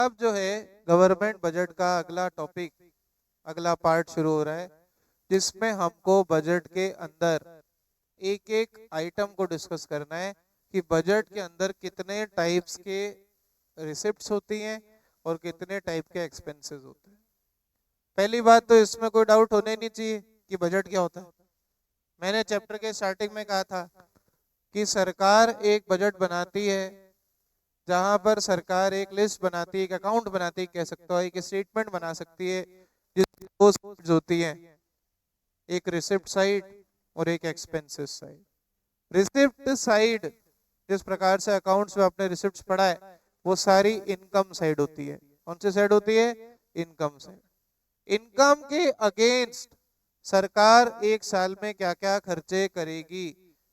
अब जो है गवर्नमेंट बजट का अगला टॉपिक, अगला पार्ट शुरू हो रहा है, जिसमें हमको बजट के अंदर एक एक आइटम को डिस्कस करना है कि बजट के अंदर कितने टाइप्स के रिसिप्ट्स होती हैं और कितने टाइप के एक्सपेंसेस होते हैं। पहली बात तो इसमें कोई डाउट होने नहीं चाहिए कि बजट क्या होता है। मैंने चैप्टर के स्टार्टिंग में कहा था कि सरकार एक बजट बनाती है, जहां पर सरकार एक लिस्ट बनाती है, एक अकाउंट बनाती है, कह सकते हो एक स्टेटमेंट बना सकती है, जिसमें दो साइड्स होती हैं, एक रिसिप्ट साइड और एक एक्सपेंसेस साइड। रिसिप्ट साइड, जिस प्रकार से अकाउंट्स में आपने रिसिप्ट्स पढ़ा है, वो सारी इनकम साइड होती है। कौन सी साइड होती है? Income side. इनकम के अगेंस्ट सरकार एक साल में क्या क्या खर्चे करेगी,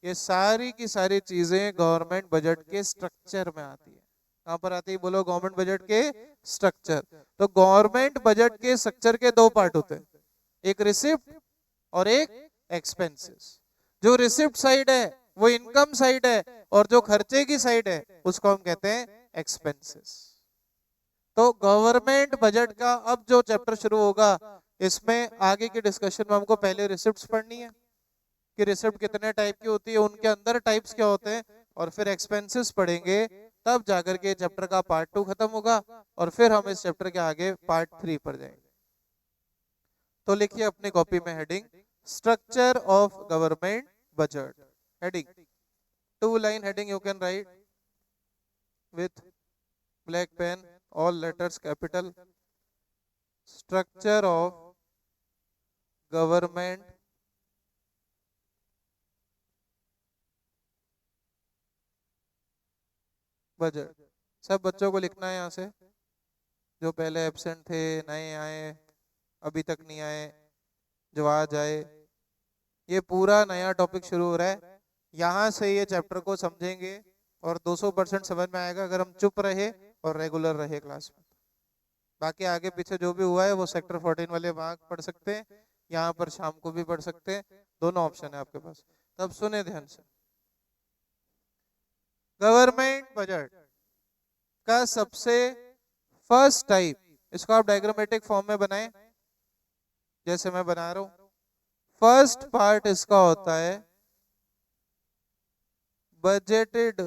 ये सारी की सारी चीजें गवर्नमेंट बजट के स्ट्रक्चर में आती है। कहां पर आती है? बोलो, गवर्नमेंट बजट के स्ट्रक्चर। तो गवर्नमेंट बजट के स्ट्रक्चर के दो पार्ट होते हैं, एक रिसिप्ट और एक एक्सपेंसेस। जो रिसिप्ट साइड है वो इनकम साइड है, और जो खर्चे की साइड है उसको हम कहते हैं एक्सपेंसेस। तो गवर्नमेंट बजट का अब जो चैप्टर शुरू होगा, इसमें आगे की डिस्कशन में हमको पहले रिसिप्ट्स पढ़नी है कि रिसिप्ट कितने टाइप की होती है, उनके अंदर टाइप्स क्या होते हैं, और फिर एक्सपेंसेस पढ़ेंगे, तब जाकर के चैप्टर का पार्ट 2 खत्म होगा, और फिर हम इस चैप्टर के आगे पार्ट 3 पर जाएंगे। तो लिखिए अपनी कॉपी में heading, structure of government budget. Heading, 2 line heading you can write with black pen, all letters capital. Structure of government budget. सब बच्चों को लिखना है यहाँ से, जो पहले एब्सेंट थे, नए आए, अभी तक नहीं आए, जो आज आए। ये पूरा नया टॉपिक शुरू हो रहा है, यहाँ से ये चैप्टर को समझेंगे और 200% समझ में आएगा अगर हम चुप रहे और रेगुलर रहे क्लास में। बाकी आगे पीछे जो भी हुआ है वो सेक्टर 14 वाले वहां पढ़ सकते हैं, यहाँ पर शाम को भी पढ़ सकते हैं, दोनों ऑप्शन है आपके पास। तब सुने ध्यान से। गवर्नमेंट बजट का सबसे फर्स्ट टाइप, इसको आप डायग्रामेटिक फॉर्म में बनाएं जैसे मैं बना रहा हूं। फर्स्ट पार्ट इसका होता है बजटेड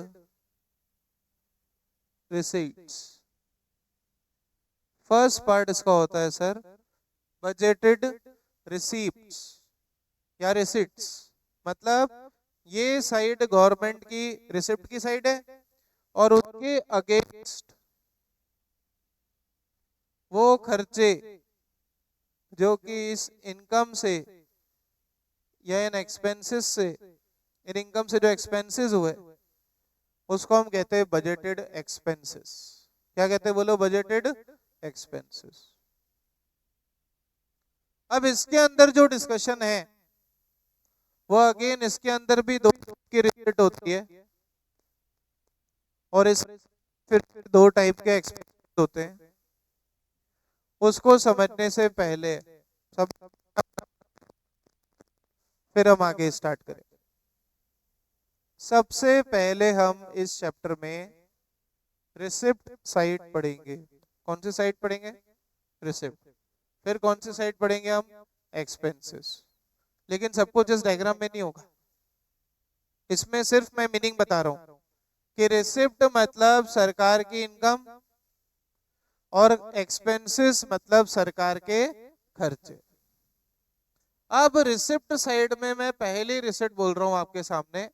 रिसीट्स। फर्स्ट पार्ट इसका होता है सर बजटेड रिसीप्ट्स या रिसिट्स। मतलब ये साइड गवर्नमेंट की रिसिप्ट की साइड है, और उसके अगेंस्ट वो खर्चे जो कि इस इनकम से या इन एक्सपेंसेस से, इन इनकम से जो एक्सपेंसेस हुए उसको हम कहते हैं बजटेड एक्सपेंसेस। क्या कहते हैं? बोलो, बजटेड एक्सपेंसेस। अब इसके अंदर जो डिस्कशन है वो अगेन इसके अंदर भी दो की रिलेटेड होती है, और इस फिर दो टाइप के एक्सपेंसेस होते हैं। उसको समझने से पहले सब फिर हम आगे स्टार्ट करें। सबसे पहले हम इस चैप्टर में रिसिप्ट साइड पढ़ेंगे। कौन सी साइड पढ़ेंगे? रिसिप्ट। फिर कौन सी साइड पढ़ेंगे हम? एक्सपेंसेस। लेकिन सब कुछ इस डायग्राम में नहीं होगा, इसमें सिर्फ मैं मीनिंग बता रहा हूं कि रिसिप्ट मतलब सरकार की इनकम और एक्सपेंसेस मतलब सरकार के खर्चे। अब रिसिप्ट साइड में मैं पहली रिसिप्ट बोल रहा हूं आपके सामने।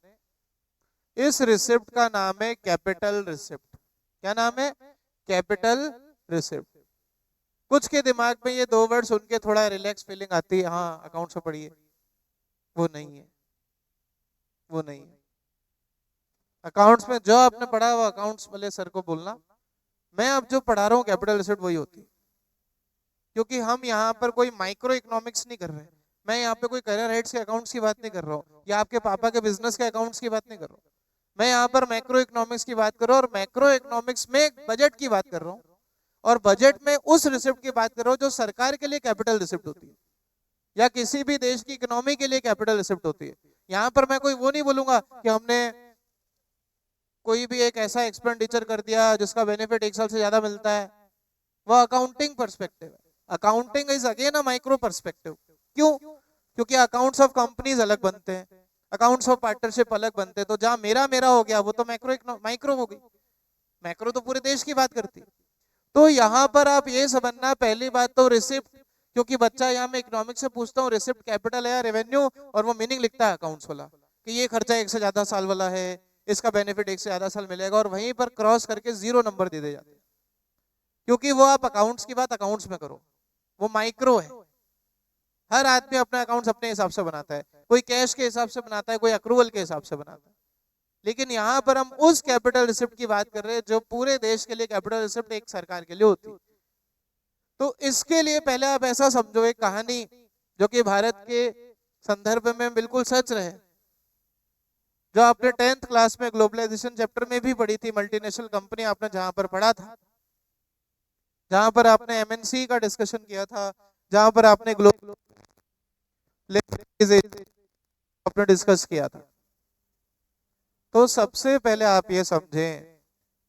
इस रिसिप्ट का नाम है कैपिटल रिसिप्ट। क्या नाम है? Capital receipt. कुछ के दिमाग में ये दो वर्ड सुन के थोड़ा रिलैक्स फीलिंग आती है, हाँ अकाउंट से पढ़िए। वो नहीं है, वो नहीं है। अकाउंट्स में जो आपने पढ़ा वो अकाउंट्स वाले सर को बोलना। मैं अब जो पढ़ा रहा हूँ कैपिटल रिसिप्ट वही होती है, क्योंकि हम यहाँ पर कोई माइक्रो इकोनॉमिक्स नहीं कर रहे हैं। मैं यहाँ पे कोई करियर हेड्स के अकाउंट्स की बात नहीं कर रहा हूँ, या आपके पापा के बिजनेस के अकाउंट्स की बात नहीं कर रहा हूँ। मैं यहाँ पर मैक्रो इकोनॉमिक्स की बात कर रहा हूँ, और मैक्रो इकोनॉमिक्स में बजट की बात कर रहा हूँ, और बजट में उस रिसिप्ट की बात कर रहा हूँ जो सरकार के लिए कैपिटल रिसिप्ट होती है, या किसी भी देश की इकोनॉमी के लिए कैपिटल रिसिप्ट होती है। यहाँ पर मैं कोई वो नहीं बोलूंगा कि हमने कोई भी एक ऐसा एक्सपेंडिचर कर दिया जिसका बेनिफिट एक साल से ज्यादा मिलता है, वो अकाउंटिंग पर्सपेक्टिव है। Accounting is again a micro perspective. क्यों? क्योंकि अकाउंट्स ऑफ कंपनीज अलग बनते हैं, अकाउंट्स ऑफ पार्टनरशिप अलग बनते हैं। तो जहां मेरा मेरा हो गया वो तो माइक्रो हो गई, मैक्रो तो पूरे देश की बात करती है। तो यहाँ पर आप ये समझना, पहली बात तो रिसिप्ट, क्योंकि बच्चा यहाँ मैं इकोनॉमिक्स से पूछता हूँ रिसिप्ट कैपिटल है या रेवेन्यू, और वो मीनिंग लिखता है अकाउंट्स वाला कि ये खर्चा 1 से ज्यादा साल वाला है, इसका बेनिफिट 1 से ज्यादा साल मिलेगा, और वहीं पर क्रॉस करके 0 नंबर दे जाते हैं। क्योंकि वो आप अकाउंट्स की बात अकाउंट्स में करो, वो माइक्रो है। हर आदमी अपना अकाउंट्स अपने हिसाब से बनाता है, कोई कैश के हिसाब से बनाता है, कोई अक्रूवल के हिसाब से बनाता है। लेकिन यहाँ पर हम उस कैपिटल रिसिप्ट की बात कर रहे हैं जो पूरे देश के लिए कैपिटल रिसिप्ट एक सरकार के लिए होती है। तो इसके लिए पहले आप ऐसा समझो, एक कहानी जो कि भारत के संदर्भ में बिल्कुल सच रहे, जो आपने 10th क्लास में ग्लोबलाइजेशन चैप्टर में भी पढ़ी थी, मल्टीनेशनल कंपनी आपने जहां पर पढ़ा था, जहां पर आपने एमएनसी का डिस्कशन किया था, जहां पर आपने आपने डिस्कस किया था। तो सबसे पहले आप ये समझें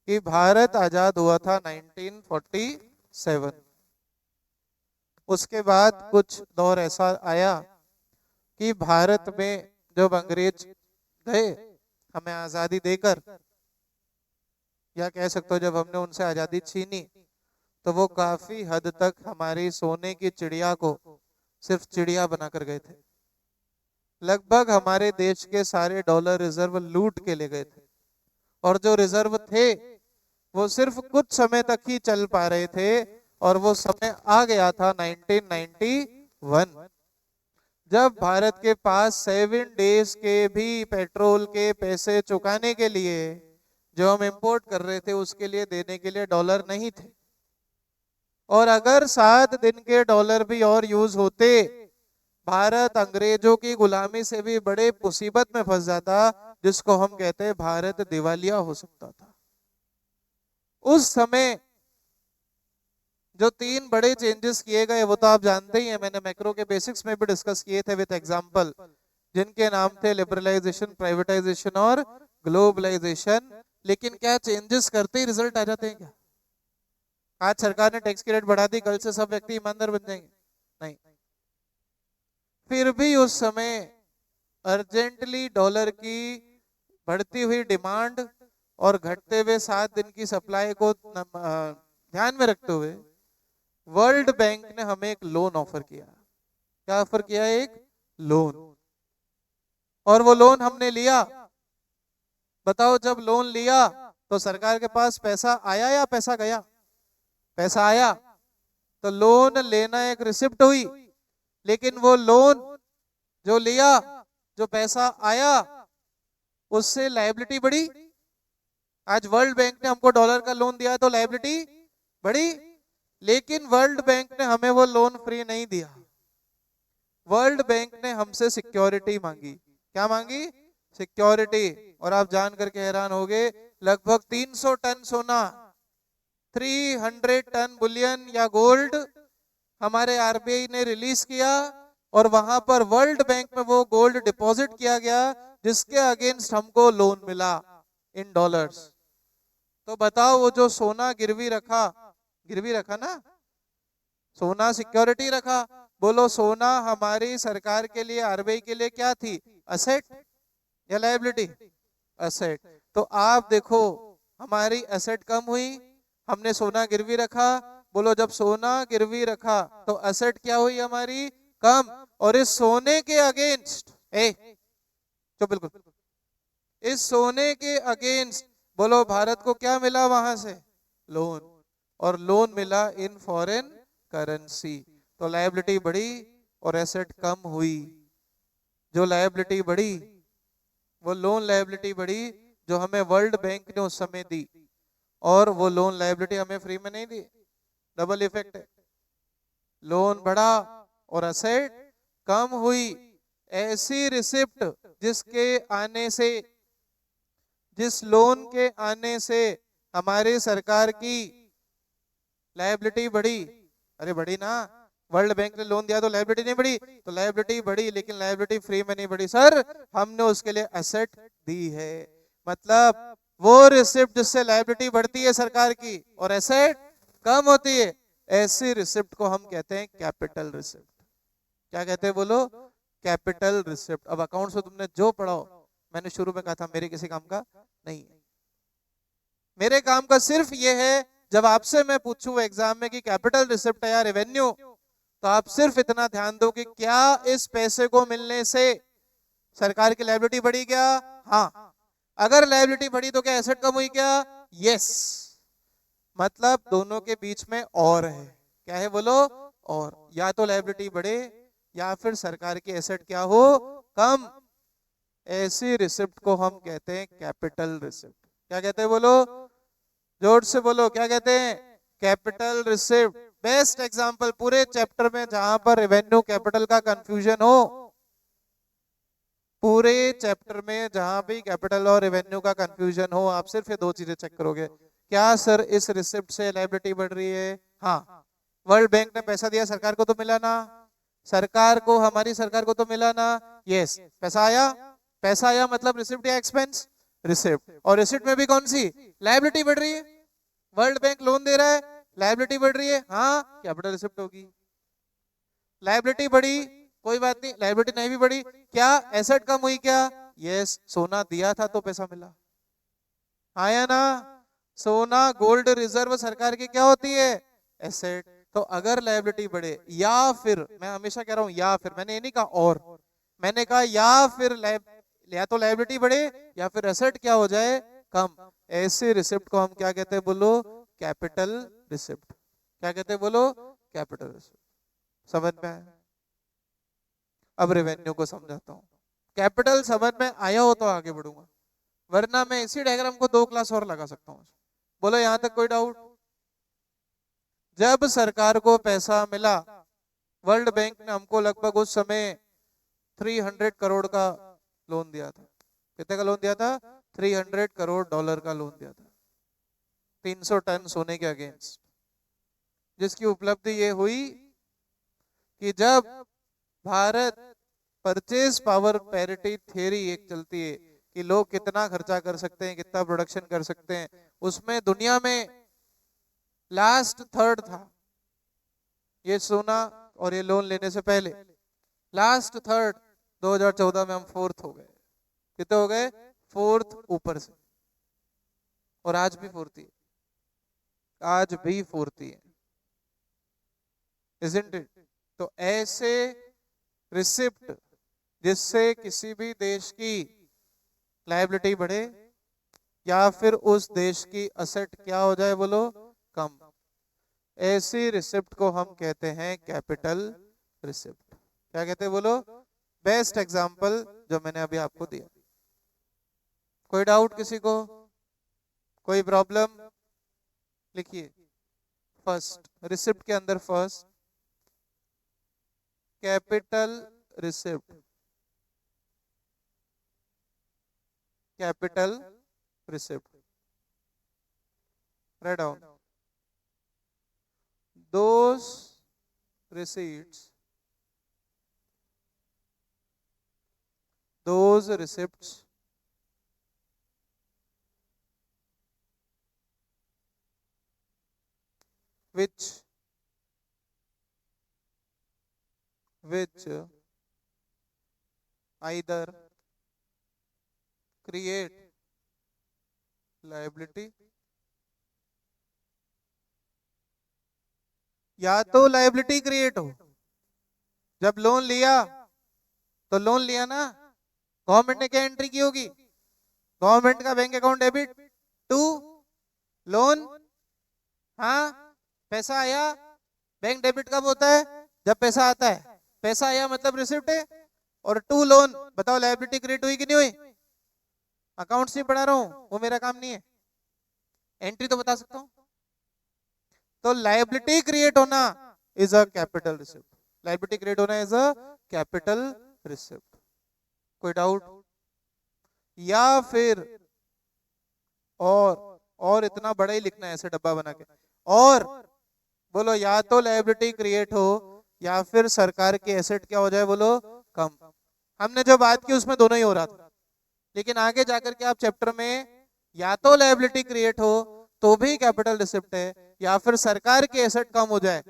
कि भारत आजाद हुआ था 1947। उसके बाद कुछ दौर ऐसा आया कि भारत में जब अंग्रेज गए हमें आजादी देकर, या कह सकते हो जब हमने उनसे आजादी छीनी, तो वो काफी हद तक हमारी सोने की चिड़िया को सिर्फ चिड़िया बनाकर गए थे। लगभग हमारे देश के सारे डॉलर रिजर्व लूट के ले गए थे, और जो रिजर्व थे वो सिर्फ कुछ समय तक ही चल पा रहे थे, और वो समय आ गया था 1991, जब भारत के पास 7 डेज के भी पेट्रोल के पैसे चुकाने के लिए जो हम इंपोर्ट कर रहे थे उसके लिए देने के लिए डॉलर नहीं थे। और अगर 7 दिन के डॉलर भी और यूज होते, भारत अंग्रेजों की गुलामी से भी बड़े मुसीबत में फंस जाता, जिसको हम कहते हैं भारत दिवालिया हो सकता था। उस समय जो 3 बड़े चेंजेस किए गए वो तो आप जानते ही हैं, मैंने मैक्रो के बेसिक्स में भी डिस्कस किए थे विद एग्जांपल, जिनके नाम थे लिबरलाइजेशन, प्राइवेटाइजेशन और ग्लोबलाइजेशन। लेकिन क्या चेंजेस करते ही रिजल्ट आ जाते हैं क्या? आज सरकार ने टैक्स की रेट बढ़ा दी, कल से सब व्यक्ति ईमानदार बन जाएंगे? नहीं। फिर भी उस समय अर्जेंटली डॉलर की बढ़ती हुई डिमांड और घटते हुए 7 दिन की सप्लाई को ध्यान में रखते हुए वर्ल्ड बैंक ने हमें एक लोन ऑफर किया। क्या ऑफर किया? एक लोन। और वो लोन हमने लिया। बताओ, जब लोन लिया तो सरकार के पास पैसा आया या पैसा गया? पैसा आया। तो लोन लेना एक रिसिप्ट हुई, लेकिन वो लोन जो लिया, जो पैसा आया, उससे लायबिलिटी बढ़ी। आज वर्ल्ड बैंक ने हमको डॉलर का लोन दिया तो लायबिलिटी बढ़ी, लेकिन वर्ल्ड बैंक ने हमें वो लोन फ्री नहीं दिया। वर्ल्ड बैंक ने हमसे सिक्योरिटी मांगी। क्या मांगी? सिक्योरिटी। और आप जान करके हैरान होंगे, लगभग 300 टन सोना, 300 टन बुलियन या गोल्ड हमारे आरबीआई ने रिलीज किया, और वहां पर वर्ल्ड बैंक में वो गोल्ड डिपॉजिट किया गया, जिसके अगेंस्ट हमको लोन मिला इन डॉलर्स। तो बताओ, वो जो सोना गिरवी रखा ना, सोना सिक्योरिटी रखा, बोलो सोना हमारी सरकार के लिए, आरबीआई के लिए क्या थी? असेट या लायबिलिटी? असेट। तो आप देखो, हमारी असेट कम हुई, हमने सोना गिरवी रखा। बोलो, जब सोना गिरवी रखा तो असेट क्या हुई हमारी? कम। और इस सोने के अगेंस्ट बिल्कुल इस सोने के अगेंस्ट बोलो भारत को क्या मिला वहां से? लोन। और लोन मिला इन फॉरेन करेंसी। तो लायबिलिटी बढ़ी और एसेट कम हुई। जो लायबिलिटी बढ़ी वो लोन लायबिलिटी बढ़ी, जो हमें वर्ल्ड बैंक ने उस समय दी, और वो लोन लायबिलिटी हमें फ्री में नहीं दी। डबल इफेक्ट है। लोन बढ़ा और एसेट कम हुई। ऐसी रिसिप्ट जिसके आने से, जिस लोन के आने से हमारी सरकार की लायबिलिटी बढ़ी। अरे बढ़ी ना, वर्ल्ड बैंक ने लोन दिया तो लायबिलिटी नहीं बढ़ी? तो लायबिलिटी बढ़ी, लेकिन लायबिलिटी फ्री में नहीं बढ़ी सर, हमने उसके लिए एसेट दी है। मतलब वो रिसिप्ट जिससे लायबिलिटी बढ़ती है सरकार की और एसेट कम होती है, ऐसी रिसिप्ट को हम कहते हैं कैपिटल रिसिप्ट। क्या कहते हैं बोलो? Capital receipt. अब अकाउंट्स में तुमने जो पढ़ा हो, मैंने शुरू में कहा था मेरे किसी काम का नहीं है। मेरे काम का सिर्फ ये है, जब आपसे मैं पूछूं एग्जाम में कि कैपिटल रिसिप्ट है या रेवेन्यू, तो आप सिर्फ इतना ध्यान दो कि क्या इस पैसे को मिलने से सरकार की लायबिलिटी बढ़ी क्या? हाँ। अगर लायबिलिटी बढ़ी तो क्या एसेट कम हुई क्या? यस। मतलब दोनों के बीच में और है। क्या है बोलो? और। या तो लायबिलिटी बढ़े या फिर सरकार की एसेट क्या हो? कम। ऐसी रिसिप्ट को हम कहते हैं कैपिटल रिसिप्ट। क्या कहते हैं बोलो? जोर से बोलो, क्या कहते हैं? Capital receipt. बेस्ट एग्जांपल पूरे चैप्टर में जहां पर रेवेन्यू कैपिटल का कंफ्यूजन हो, पूरे चैप्टर में जहां भी कैपिटल और रेवेन्यू का कंफ्यूजन हो, आप सिर्फ ये दो चीजें चेक करोगे। क्या सर इस रिसिप्ट से लायबिलिटी बढ़ रही है? हाँ। वर्ल्ड बैंक ने पैसा दिया, सरकार को तो मिला ना? सरकार को, हमारी सरकार को तो मिला ना? यस। पैसा आया? पैसा आया मतलब रिसिप्ट या एक्सपेंस? रिसिप्ट। और रिसिप्ट में भी कौन सी लायबिलिटी बढ़ रही है? वर्ल्ड बैंक लोन दे रहा है, लायबिलिटी बढ़ रही है, हाँ, कैपिटल रिसिप्ट होगी। लायबिलिटी बढ़ी, कोई बात नहीं, लायबिलिटी नहीं भी बढ़ी, क्या एसेट कम हुई क्या? यस। सोना दिया था तो पैसा मिला, आया ना? सोना गोल्ड रिजर्व सरकार की क्या होती है? एसेट। तो अगर लायबिलिटी बढ़े या फिर, मैं हमेशा कह रहा हूं या फिर, मैंने ये नहीं कहा और, मैंने कहा या फिर या तो लायबिलिटी बढ़े या फिर एसेट क्या हो जाए? कम। ऐसे रिसिप्ट को हम क्या कहते हैं बोलो? Capital receipt. क्या कहते हैं बोलो? Capital receipt. समझ में आया? अब रेवेन्यू को समझाता हूं। कैपिटल समझ में आया हो तो आगे बढ़ूंगा, वरना मैं इसी डायग्राम को 2 क्लास और लगा सकता हूं। बोलो यहां तक कोई डाउट? जब सरकार को पैसा मिला, वर्ल्ड बैंक ने हमको लगभग उस समय 300 करोड़ का लोन दिया था। कितने का लोन दिया था? 300 करोड़ डॉलर का लोन दिया था, 300 टन सोने के अगेंस्ट। जिसकी उपलब्धि ये हुई कि जब Bharat purchase power parity theory एक चलती है कि लोग कितना खर्चा कर सकते हैं, कितना प्रोडक्शन कर सकते हैं, उसमें दुनिया में लास्ट थर्ड था ये सोना, और ये लोन लेने से पहले लास्ट थर्ड। 2014 में हम फोर्थ हो गए। कितने हो गए? फोर्थ ऊपर से। और आज भी फोर्थ ही है, आज भी फोर्थ ही है, isn't it? तो ऐसे रिसिप्ट जिससे किसी भी देश की लायबिलिटी बढ़े या फिर उस देश की असेट क्या हो जाए बोलो? कम। ऐसी रिसिप्ट को हम कहते हैं कैपिटल रिसिप्ट। क्या कहते हैं बोलो? बेस्ट एग्जांपल जो मैंने अभी आपको दिया। कोई डाउट किसी को? कोई प्रॉब्लम? लिखिए। फर्स्ट रिसिप्ट के अंदर first capital receipt. Capital receipt. Write down. Those receipts, those receipts which either create liability, या तो लायबिलिटी क्रिएट हो। जब लोन लिया तो लोन लिया ना, गवर्नमेंट ने क्या एंट्री की होगी? गवर्नमेंट का bank account debit to loan. हाँ, पैसा आया, बैंक डेबिट कब होता है? जब पैसा आता है। पैसा आया मतलब रिसिप्ट है। और टू लोन, बताओ लायबिलिटी क्रिएट हुई कि नहीं हुई? अकाउंट्स नहीं पढ़ा रहा हूं, वो मेरा काम नहीं है, एंट्री तो बता सकता हूं। तो लायबिलिटी क्रिएट होना is a capital receipt. Liability create होना इज अ कैपिटल रिसिप्ट। कोई डाउट? या फिर और इतना बड़ा ही लिखना है ऐसे डब्बा बना के। और बोलो, या तो लायबिलिटी क्रिएट हो या फिर सरकार के एसेट क्या हो जाए बोलो? कम। हमने जो बात की उसमें दोनों ही हो रहा था, लेकिन आगे जाकर के आप चैप्टर में या तो लायबिलिटी क्रिएट हो तो भी कैपिटल रिसिप्ट है, या फिर सरकार के एसेट कम हो जाए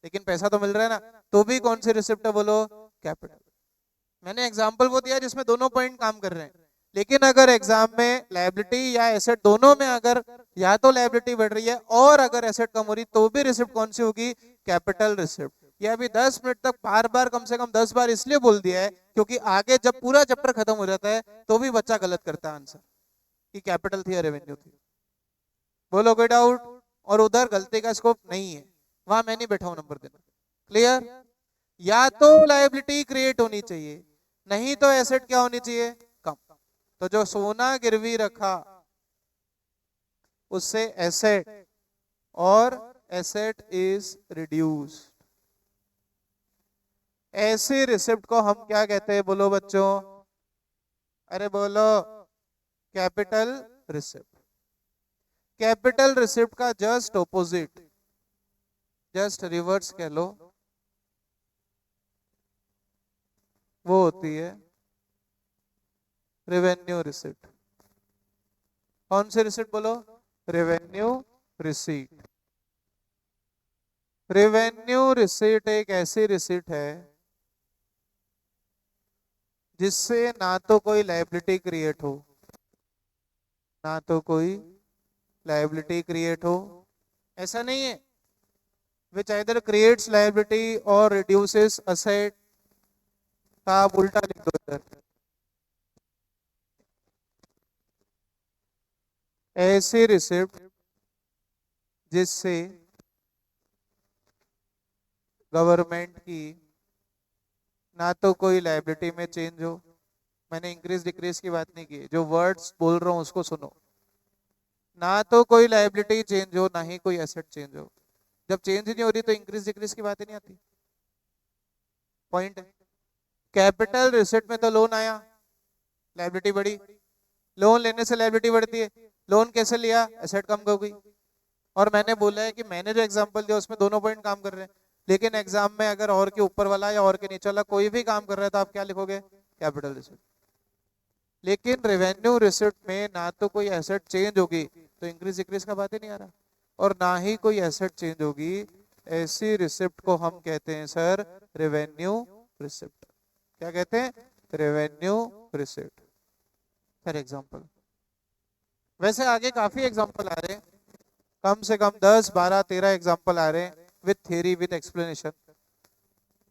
लेकिन पैसा तो मिल रहा है ना, तो भी कौन सी रिसिप्ट है बोलो? कैपिटल। मैंने एग्जांपल वो दिया जिसमें दोनों पॉइंट काम कर रहे हैं, लेकिन अगर एग्जाम में लायबिलिटी या एसेट दोनों में अगर या तो लायबिलिटी बढ़ रही है और अगर एसेट कम हो रही तो भी रिसिप्ट कौन सी होगी? Capital receipt. ये अभी 10 मिनट तक बार बार कम से कम 10 बार इसलिए बोल दिया है क्योंकि आगे जब पूरा चैप्टर खत्म हो जाता है तो भी बच्चा गलत करता है आंसर कि कैपिटल थी या रेवेन्यू थी। बोलो कोई डाउट? और उधर गलती का स्कोप नहीं है, वहां मैं नहीं बैठा हूं नंबर देना। क्लियर? या तो लायबिलिटी क्रिएट होनी चाहिए, नहीं तो एसेट क्या होनी चाहिए? कम। तो जो सोना गिरवी रखा उससे एसेट, और एसेट इज रिड्यूस्ड। ऐसी रिसिप्ट को हम क्या कहते हैं बोलो बच्चों? अरे बोलो, कैपिटल रिसिप्ट। कैपिटल रिसिप्ट का जस्ट ऑपोजिट, जस्ट रिवर्स कह लो, वो होती है रेवेन्यू रिसिप्ट। कौन सी रिसिप्ट बोलो? Revenue receipt. रेवेन्यू रिसीट एक ऐसी रिसिप्ट है जिससे ना तो कोई लायबिलिटी क्रिएट हो, ना तो कोई लायबिलिटी क्रिएट हो। ऐसा नहीं है विच आइदर क्रिएट्स लायबिलिटी और रिड्यूसेस असेट, का आप उल्टा लिख दो इधर। ऐसी रिसिप्ट जिससे गवर्नमेंट की ना तो कोई लायबिलिटी में चेंज हो, मैंने इंक्रीज डिक्रीज की बात नहीं की, जो वर्ड्स बोल रहा हूं उसको सुनो, ना तो कोई लायबिलिटी चेंज हो ना ही कोई एसेट चेंज हो। जब चेंज नहीं हो रही तो इंक्रीज डिक्रीज की बात ही नहीं आती। पॉइंट है, कैपिटल रिसिप्ट में तो लोन आया, लायबिलिटी बढ़ी, लोन लेने से लायबिलिटी बढ़ती है, लोन कैसे लिया? एसेट कम हो गई। और मैंने बोला है कि मैंने जो एग्जांपल दिया उसमें दोनों पॉइंट काम कर रहे हैं, लेकिन एग्जाम में अगर और के ऊपर वाला या और के नीचे वाला कोई भी काम कर रहा है तो आप क्या लिखोगे? Capital receipt. लेकिन रेवेन्यू रिसिप्ट में ना तो कोई एसेट चेंज होगी तो इंक्रीज डिक्रीज का बात ही नहीं आ रहा, और ना ही कोई एसेट चेंज होगी। ऐसी रिसिप्ट को हम कहते हैं सर रेवेन्यू रिसिप्ट। क्या कहते हैं? Revenue receipt. फॉर एग्जांपल, वैसे आगे काफी एग्जांपल आ रहे हैं, कम से कम 10 12 13 एग्जांपल आ रहे हैं विथ थ्योरी विथ एक्सप्लेनेशन,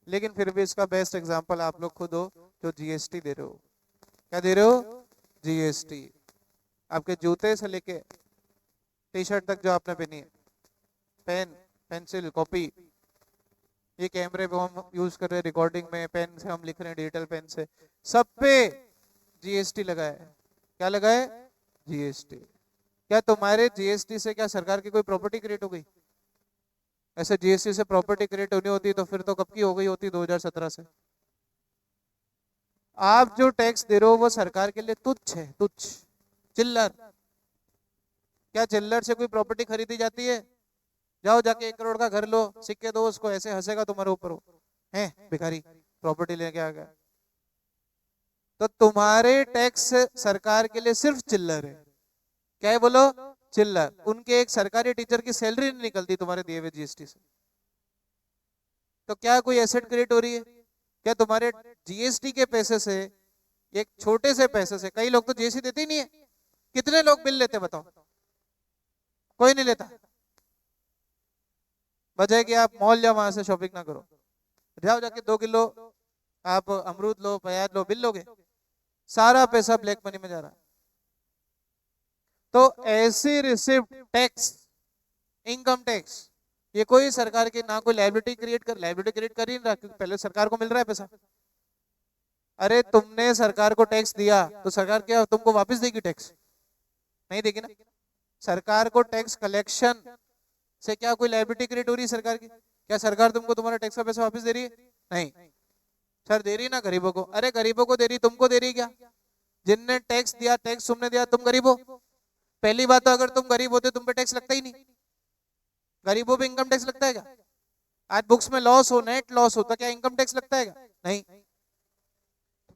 लेकिन फिर भी इसका बेस्ट एग्जांपल आप लोग खुद हो जो जीएसटी दे रहे हो। क्या दे रहे हो? जीएसटी। आपके जूते से लेके टी शर्ट तक जो आपने पहनी है, पेन, पेंसिल, कॉपी, ये कैमरे पे हम यूज कर रहे हैं रिकॉर्डिंग में, पेन से हम लिख रहे हैं डिजिटल पेन से, सब पे जीएसटी लगा है। क्या लगा है? जीएसटी। क्या तुम्हारे जीएसटी से क्या सरकार की कोई प्रॉपर्टी क्रिएट हो गई? ऐसे जीएसटी से प्रॉपर्टी क्रिएट होनी होती तो फिर तो कब की हो गई होती? 2017 से। आप जो टैक्स दे रहे हो वो सरकार के लिए तुच्छ है, तुच्छ, चिल्लर। क्या चिल्लर से कोई प्रॉपर्टी खरीदी जाती है? जाओ जाके 1 करोड़ का घर लो, सिक्के दो उसको, ऐसे हंसेगा तुम्हारे ऊपर वो, है भिखारी, प्रॉपर्टी लेके आ गया। तो तुम्हारे टैक्स सरकार के लिए सिर्फ चिल्लर है। क्या है बोलो? चिल्लर। उनके एक सरकारी टीचर की सैलरी नहीं निकलती तुम्हारे दिए हुए जीएसटी से। तो क्या कोई एसेट क्रिएट हो रही है? क्या तुम्हारे जीएसटी के पैसे से, एक छोटे से पैसे से, कई लोग तो जीएसटी देते ही नहीं है, कितने लोग बिल लेते बताओ? कोई नहीं लेता। वजह कि आप मॉल जाओ, वहां से शॉपिंग ना करो, जाओ जाके 2 किलो आप अमरूद लो, प्याज लो, बिल लोगे, सारा पैसा ब्लैक मनी में जा रहा है। तो ऐसी रिसिप्ट, टैक्स, इनकम टैक्स, ये कोई सरकार की ना कोई लायबिलिटी क्रिएट कर ही नहीं रहा, क्योंकि पहले सरकार को मिल रहा है पैसा। अरे तुमने सरकार को टैक्स दिया तो सरकार क्या तुमको वापस देगी? टैक्स नहीं देगी ना। सरकार को टैक्स कलेक्शन से क्या कोई लायबिलिटी क्रिएट हो रही है सरकार की? क्या सरकार तुमको तुम्हारा टैक्स का पैसा वापस दे रही है? नहीं सर, दे रही ना गरीबों को। अरे गरीबों को दे रही, तुमको दे रही क्या? जिनने टैक्स दिया, टैक्स तुमने दिया, तुम गरीब हो। पहली बात तो अगर तुम गरीब होते तुम पे टैक्स लगता ही नहीं। गरीबों पे इनकम टैक्स लगता है क्या? आज बुक्स में लॉस हो, नेट लॉस हो, तो क्या इनकम टैक्स लगता है क्या? नहीं।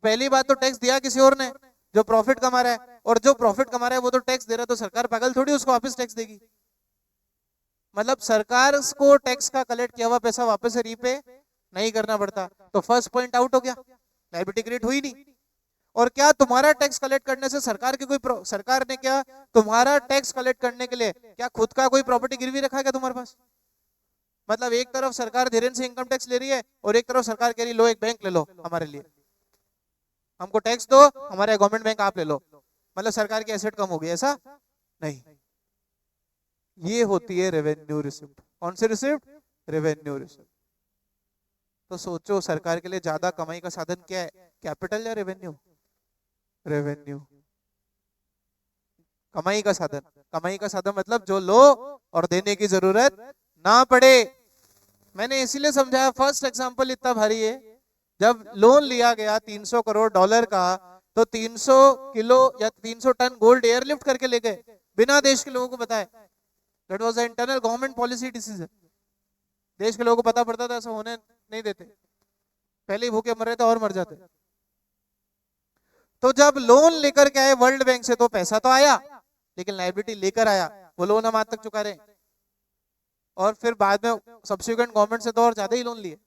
पहली बात तो टैक्स दिया किसी और ने जो प्रॉफिट कमा रहा है, और जो प्रॉफिट कमा रहा है वो तो टैक्स दे रहा है, तो सरकार पागल थोड़ी उसको वापस टैक्स देगी। मतलब सरकार को टैक्स का कलेक्ट किया हुआ पैसा वापस से रीपे नहीं करना पड़ता, तो फर्स्ट पॉइंट आउट हो गया, लायबिलिटी क्रिएट हुई नहीं। और क्या तुम्हारा टैक्स कलेक्ट करने से सरकार की कोई सरकार ने क्या तुम्हारा टैक्स कलेक्ट करने के लिए क्या खुद का कोई प्रॉपर्टी गिरवी रखा है क्या तुम्हारे पास? मतलब एक तरफ सरकार धीरेन्द्र से इनकम टैक्स ले रही है और एक तरफ सरकार कह रही लो एक बैंक ले लो हमारे लिए, हमको टैक्स दो, हमारे गवर्नमेंट बैंक आप ले लो, मतलब सरकार की एसेट कम हो गई, ऐसा नहीं। ये होती है रेवेन्यू रिसिप्ट। कौन सी रिसिप्ट? Revenue receipt. तो सोचो सरकार के लिए ज्यादा कमाई का साधन क्या है, कैपिटल या रेवेन्यू? रेवेन्यू कमाई का साधन। कमाई का साधन मतलब जो लो और देने की जरूरत ना पड़े। मैंने इसीलिए समझाया, फर्स्ट एग्जांपल इतना भारी है, जब लोन लिया गया 300 करोड़ डॉलर का, तो 300 किलो या 300 टन गोल्ड एयरलिफ्ट करके ले गए बिना देश के लोगों को बताए। That was the internal government policy decision. देश के लोगों को पता पड़ता था, ऐसा होने नहीं देते, पहले ही भूखे मर रहे थे और मर जाते। तो जब लोन लेकर के आए वर्ल्ड बैंक से, तो पैसा तो आया लेकिन लायबिलिटी लेकर आया, वो लोन हम आज तक चुका रहे हैं। और फिर बाद में सब्सिक्वेंट गवर्नमेंट से तो और ज्यादा ही लोन लिए।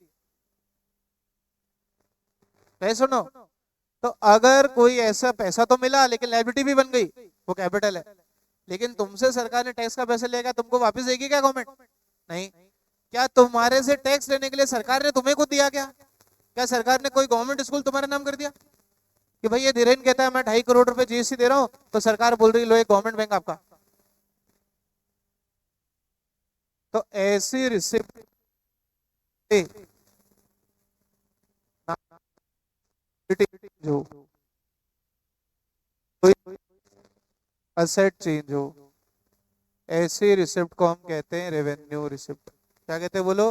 सुनो, तो अगर कोई ऐसा पैसा तो मिला लेकिन लायबिलिटी भी बन गई, वो कैपिटल है। लेकिन तुमसे सरकार ने टैक्स का पैसा लेगा, तुमको वापस देगी क्या गवर्नमेंट? नहीं। क्या तुम्हारे से टैक्स लेने के लिए सरकार ने तुम्हें खुद दिया क्या सरकार ने कोई गवर्नमेंट स्कूल तुम्हारे नाम कर दिया कि भाई ये धीरेन्द्र कहता है मैं 2.5 करोड़ रुपए जीएसटी दे रहा हूं, तो सरकार बोल रही लो एक गवर्नमेंट बैंक आपका? तो ऐसी रिसिप्ट जो असेट चेंज हो, ऐसी रिसिप्ट को हम कहते हैं रेवेन्यू रिसिप्ट। क्या कहते हैं बोलो?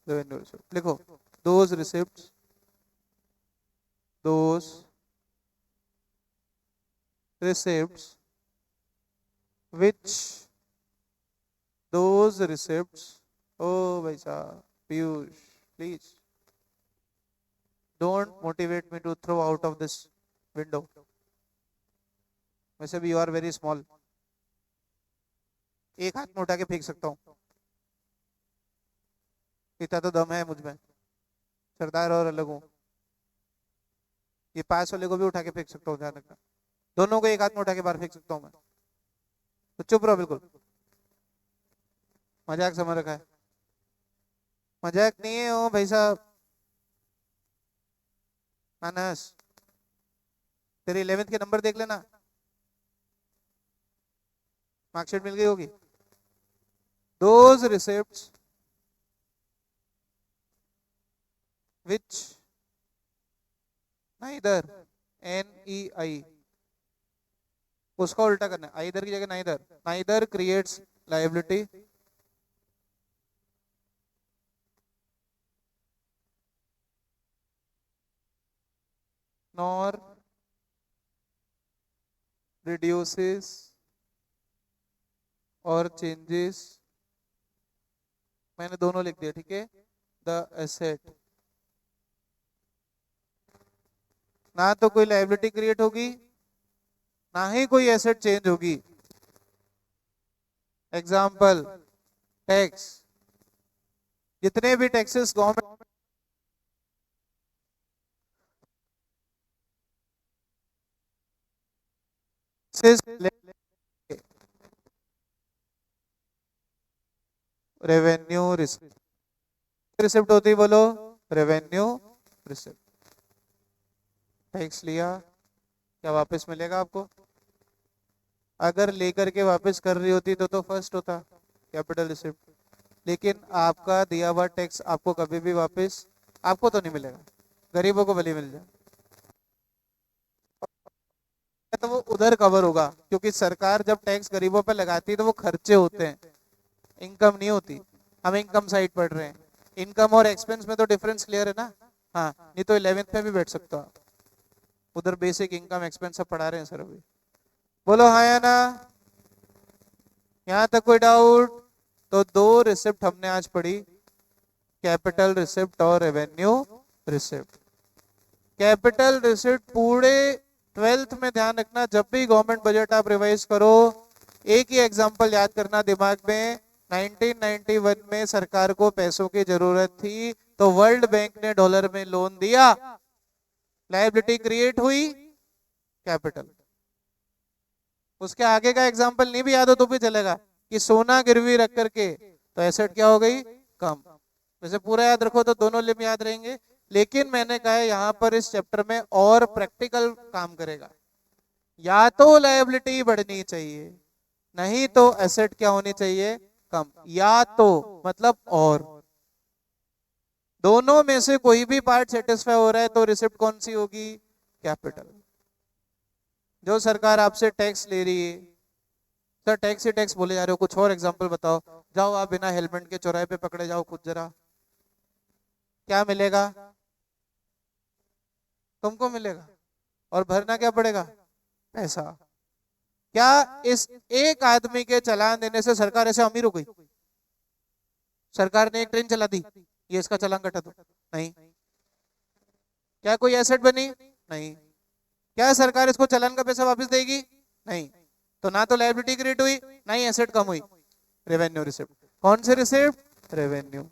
Revenue receipt. लिखो, those receipt, those receipts which those receipts, oh भाई साहब Piyush please don't motivate me to throw out of this window, वैसे भी यू आर वेरी स्मॉल, एक हाथ में उठा के फेंक सकता हूँ, इतना तो दम है मुझ में, सरदार और अलग हूँ। ये पास वाले को भी उठा के फेंक सकता हूँ, ध्यान रखना, दोनों को एक हाथ में उठा के बाहर फेंक सकता हूं मैं। तो चुप रहो, बिल्कुल मजाक समझ रखा है, मजाक नहीं है ओ भाई साहब। मानस तेरे 11th के नंबर देख लेना, मार्कशीट मिल गई होगी। Those receipts which neither NEI, उसका उल्टा करना है, आइदर की जगह neither, neither creates liability nor reduces और चेंजेस, मैंने दोनों लिख दिया, ठीक है, द एसेट। ना तो कोई लायबिलिटी क्रिएट होगी, ना ही कोई एसेट चेंज होगी। एग्जाम्पल, टैक्स, जितने भी taxes government revenue receipt, receipt होती बोलो रेवेन्यू रिसिप्ट। टैक्स लिया, क्या वापस मिलेगा आपको? अगर लेकर के वापस कर रही होती तो फर्स्ट होता कैपिटल रिसिप्ट, लेकिन आपका दिया हुआ टैक्स आपको कभी भी वापस आपको तो नहीं मिलेगा, गरीबों को भले मिल जाए, तो वो उधर कवर होगा, क्योंकि सरकार जब टैक्स गरीबों पर लगाती है तो वो खर्चे होते हैं, इनकम नहीं होती। हम इनकम साइड पढ़ रहे हैं, इनकम और एक्सपेंस में तो डिफरेंस क्लियर है ना? हाँ, नहीं तो 11th में भी बैठ सकता हो, उधर बेसिक इनकम एक्सपेंस सब पढ़ा रहे हैं सर अभी। बोलो हाँ या ना? यहाँ तक कोई डाउट? तो दो रिसिप्ट हमने आज पढ़ी, कैपिटल रिसिप्ट और रेवेन्यू रिसिप्ट। कैपिटल रिसिप्ट पूरे 12th में ध्यान रखना, जब भी गवर्नमेंट बजट आप रिवाइज करो, एक ही एग्जांपल याद करना दिमाग में, 1991 में सरकार को पैसों की जरूरत थी तो वर्ल्ड बैंक ने डॉलर में लोन दिया, लायबिलिटी क्रिएट हुई, कैपिटल। उसके आगे का एग्जांपल नहीं भी याद हो तो भी चलेगा कि सोना गिरवी रख करके तो एसेट क्या हो गई, कम। वैसे पूरा याद रखो तो दोनों लिम याद रहेंगे, लेकिन मैंने कहा है यहाँ पर इस चैप्टर में और प्रैक्टिकल काम करेगा। या तो लायबिलिटी बढ़नी चाहिए, नहीं तो एसेट क्या होनी चाहिए, कम। या तो मतलब और, दोनों में से कोई भी पार्ट सेटिस्फाई हो रहा है तो रिसिप्ट कौन सी होगी, कैपिटल। जो सरकार आपसे टैक्स ले रही है, सर टैक्स ही टैक्स बोले जा रहे हो, कुछ और एग्जांपल बताओ। जाओ आप बिना हेलमेट के चौराहे पे पकड़े जाओ खुद जरा, क्या मिलेगा, तुमको मिलेगा और भरना क्या पड़ेगा, पैसा। क्या इस एक आदमी के चालान देने से सरकार ऐसे अमीर हो गई? सरकार ने एक ट्रेन चला दी, ये इसका चालान कटा दो, नहीं। क्या कोई एसेट बनी, नहीं। क्या सरकार इसको चालान का पैसा वापस देगी, नहीं। तो ना तो लायबिलिटी क्रिएट हुई, ना ही एसेट कम हुई। रेवेन्यू रिसिप्ट, कौन से रिसिप्ट, रेवेन्यू।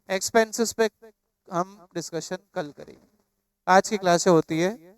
एक्सपेंसेस पे हम डिस्कशन कल करेंगे, आज की क्लास होती है